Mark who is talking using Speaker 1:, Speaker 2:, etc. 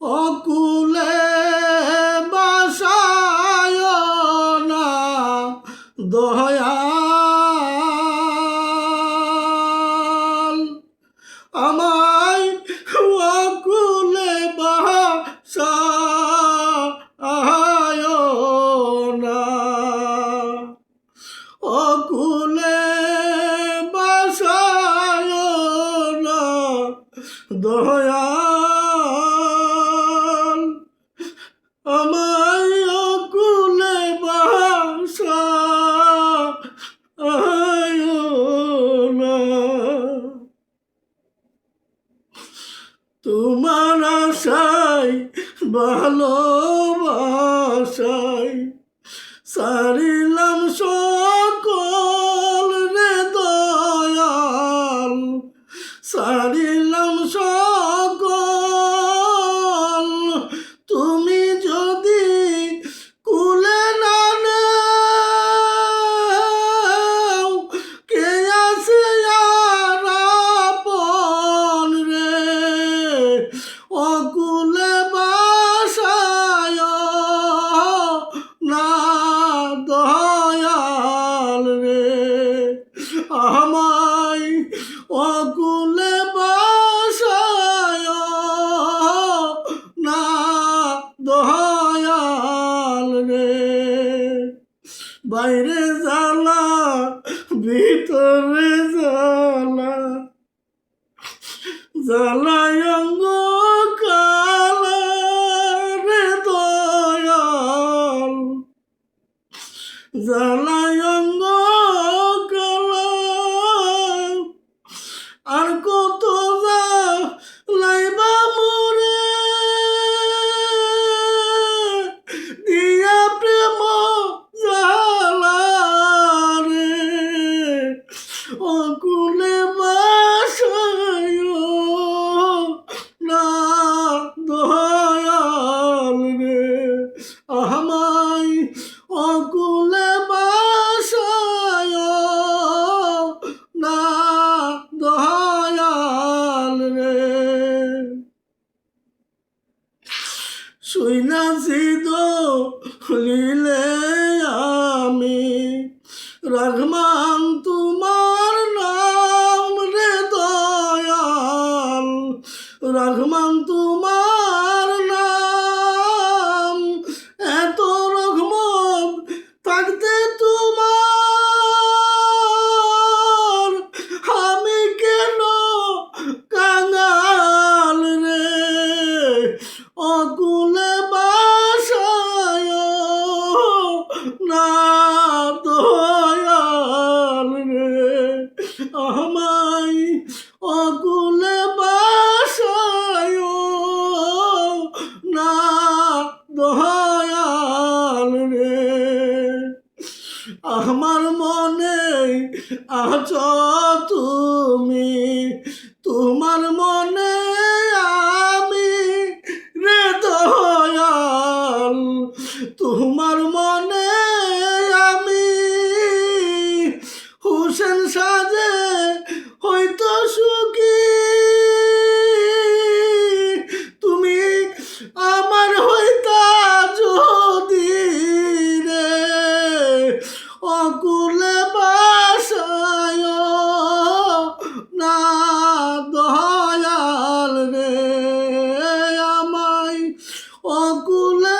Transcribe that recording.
Speaker 1: অকুলে বাসায় না দয়াল, আমায় অকুলে বাসায় না, অকুলে বাসায় না দয়াল, আমায় অকুলে বাসায় না। তোমার আশায় ভালোবাসায় সারিলাম সকল রে দয়াল, সারিলাম সকল, তুমি যদি কুলে না নাও, কে আছে আর আপন রে, অকুলে বাসায় না দয়াল রে, আমায় অকুলে বাসায় না দয়াল রে। বাইরে জ্বালা ভিতরে জ্বালা, জ্বালায় অঙ্গ কালা রে দয়াল, জ্বালায় অঙ্গ কালা, আর কত জ্বালাইবা মোরে দিয়া প্রেম জ্বালা রে, অকুলে বাসায় না দয়াল রে, আমায় অকুলে বাসায় না দয়াল রে। শুইনাছি দলিলে আমি রাখমান তোমার নাম রে দয়াল, রাখমান তোমার নাম, এত রহমত থাকতে তোমার, আমি কেন কাঙাল রে, অকুলে বাসায় না দয়াল রে, আমায় অকুলে বাসায় না দয়াল রে। আমার মনে আছো তুমি, তোমার মনে আমি রে দয়াল, তোমার মনে আমি হুসেন সাজে হয়তো সুখী, তুমি আমার হইতা যদি রে, অকুলে বাসায় না দয়াল রে, আমায় অকুলে